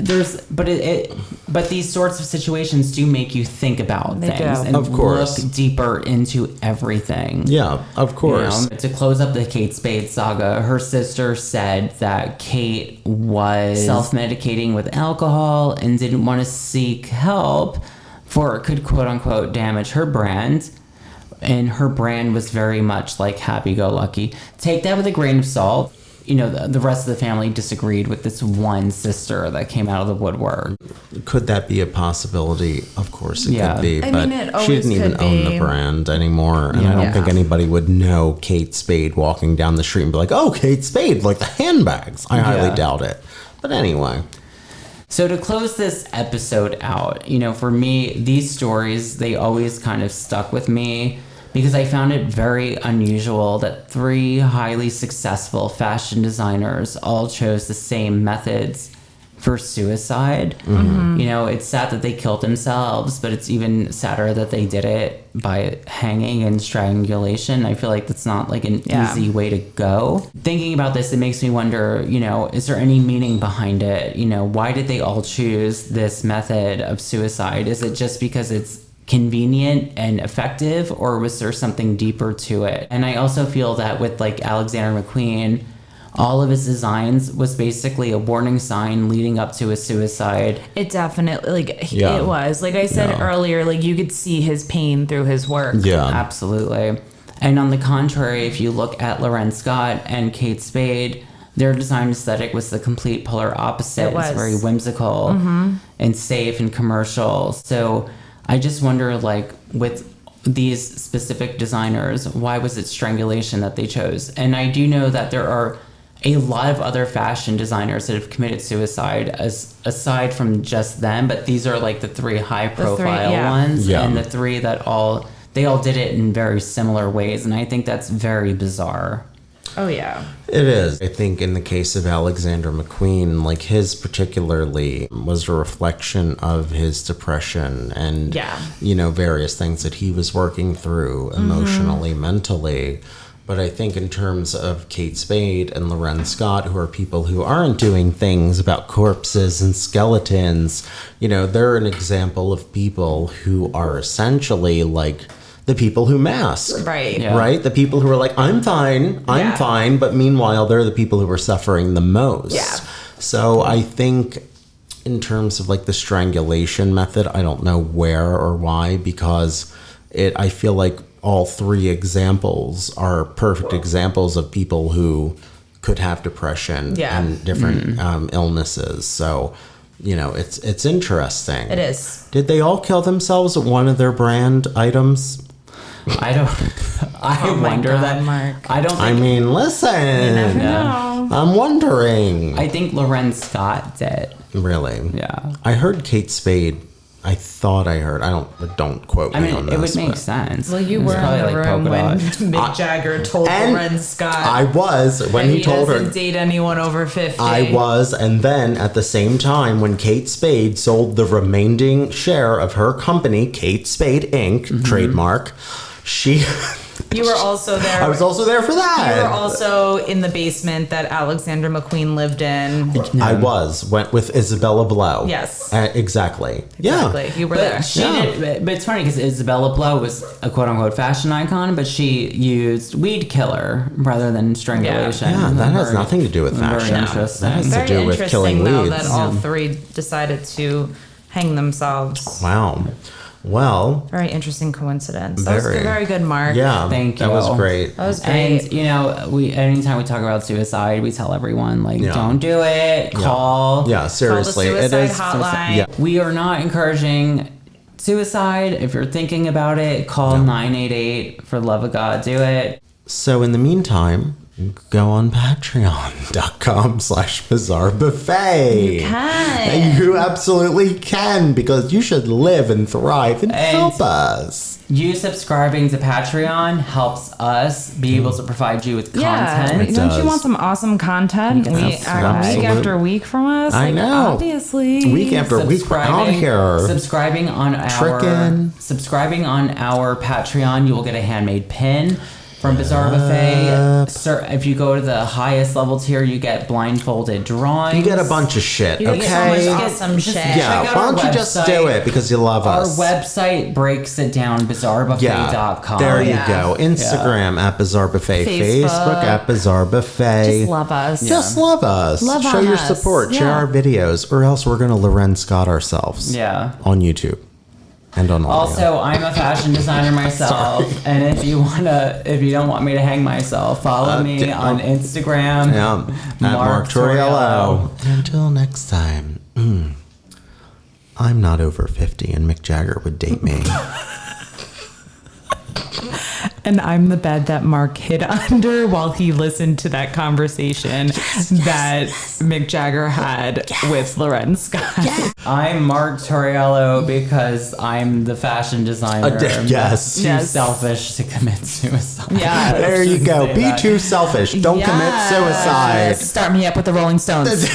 But these sorts of situations do make you think about They things do. and Of course. look deeper into everything. Yeah, of course. To close up the Kate Spade saga, her sister said that Kate was self-medicating with alcohol and didn't want to seek help for it could quote unquote damage her brand. And her brand was very much happy-go-lucky. Take that with a grain of salt. The rest of the family disagreed with this one sister that came out of the woodwork. Could that be a possibility? Of course it Yeah. could be. I But mean, it she always didn't even could own be. the brand anymore. And I don't Yeah. think anybody would know Kate Spade walking down the street and be like, oh, Kate Spade, the handbags. I highly doubt it. But anyway. So to close this episode out, for me, these stories, they always kind of stuck with me because I found it very unusual that 3 highly successful fashion designers all chose the same methods for suicide. You know, it's sad that they killed themselves, but it's even sadder that they did it by hanging and strangulation. I feel like that's not like an easy way to go. Thinking about this, it makes me wonder, you know, is there any meaning behind it? You know, why did they all choose this method of suicide? Is it just because it's convenient and effective, or was there something deeper to it? And I also feel that with like Alexander McQueen, all of his designs was basically a warning sign leading up to his suicide. It definitely, it was. Like I said earlier, like you could see his pain through his work. Yeah. Absolutely. And on the contrary, if you look at Loren Scott and Kate Spade, their design aesthetic was the complete polar opposite. It was. It's very whimsical and safe and commercial. So I just wonder, like, with these specific designers, why was it strangulation that they chose? And I do know that there are a lot of other fashion designers that have committed suicide aside from just them, but these are like the three high profile ones, and the three that they all did it in very similar ways, and I think that's very bizarre. Oh yeah, it is. I think in the case of Alexander McQueen, like his particularly was a reflection of his depression and you know, various things that he was working through emotionally, mentally. But I think in terms of Kate Spade and Loren Scott, who are people who aren't doing things about corpses and skeletons, you know, they're an example of people who are essentially like the people who mask. Right. Yeah. Right? The people who are like, I'm fine, but meanwhile, they're the people who are suffering the most. Yeah. So I think in terms of like the strangulation method, I don't know where or why, because I feel like all three examples are perfect examples of people who could have depression and different illnesses. So, you know, it's interesting. it is. Did they all kill themselves with one of their brand items? I wonder God, that. Mark. I don't think. I mean, listen. Never know. I'm wondering. I think Loren Scott did. Really? Yeah. I heard Kate Spade. I thought I heard. Don't quote me on this. It would make but- sense. Well, you It's were in probably the like room polka when dot. Mick Jagger told And Loren Scott I was when that he told her. doesn't date anyone over 50. I was, and then at the same time, when Kate Spade sold the remaining share of her company, Kate Spade Inc., trademark, You were also there. I was also there for that. You were also in the basement that Alexander McQueen lived in. I went with Isabella Blow. Yes. Exactly. Exactly. You were there. But she did. But it's funny because Isabella Blow was a quote unquote fashion icon, but she used weed killer rather than strangulation. Yeah, that has nothing to do with fashion. Very interesting. That has Very to do with killing interesting, though, weeds. that all three decided to hang themselves. Wow. Well, Very interesting coincidence. That was Very. very good, Mark. yeah. Thank That you. was great. That was great. And you know, anytime we talk about suicide, we tell everyone like, Yeah. don't do it. Call. Yeah, seriously. Call the It suicide is. hotline. Yeah. We are not encouraging suicide. If you're thinking about it, call 988. For the love of God, do it. So in the meantime, go on patreon.com/bizarre buffet. You can. You absolutely can, because you should live and thrive and help us. You subscribing to Patreon helps us be able to provide you with Yeah, content. It don't does. you want some awesome content You can week subscribe. after week from us? I Like, know. Obviously. Week after week, we're out here. Subscribing on Trickin'. our Patreon, you will get a handmade pin from Bizarre Buffet. Sir, if you go to the highest level tier, you get blindfolded drawings. You get a bunch of shit, You get so okay? much awesome shit. check Yeah, out why our don't you just website. do it because you love Our us? website breaks it down, bizarrebuffet.com. There you Yeah. go. Instagram at Bizarre Buffet. Facebook at Bizarre Buffet. Just love us. Just love us. Love Show on your us. support. Share Yeah. our videos, or else we're going to Loren Scott ourselves. Yeah. On YouTube and on audio. Also, I'm a fashion designer myself, and if you don't want me to hang myself, follow me on Instagram. Yeah, at Mark Torriello. Until next time, I'm not over 50, and Mick Jagger would date me. And I'm the bed that Mark hid under while he listened to that conversation that Mick Jagger had with Loren Scott. I'm Mark Torriello because I'm the fashion designer. Yes. Too Yes. selfish to commit suicide. Yeah. There you go. Say Be that. too selfish. Don't commit suicide. Start me up with the Rolling Stones.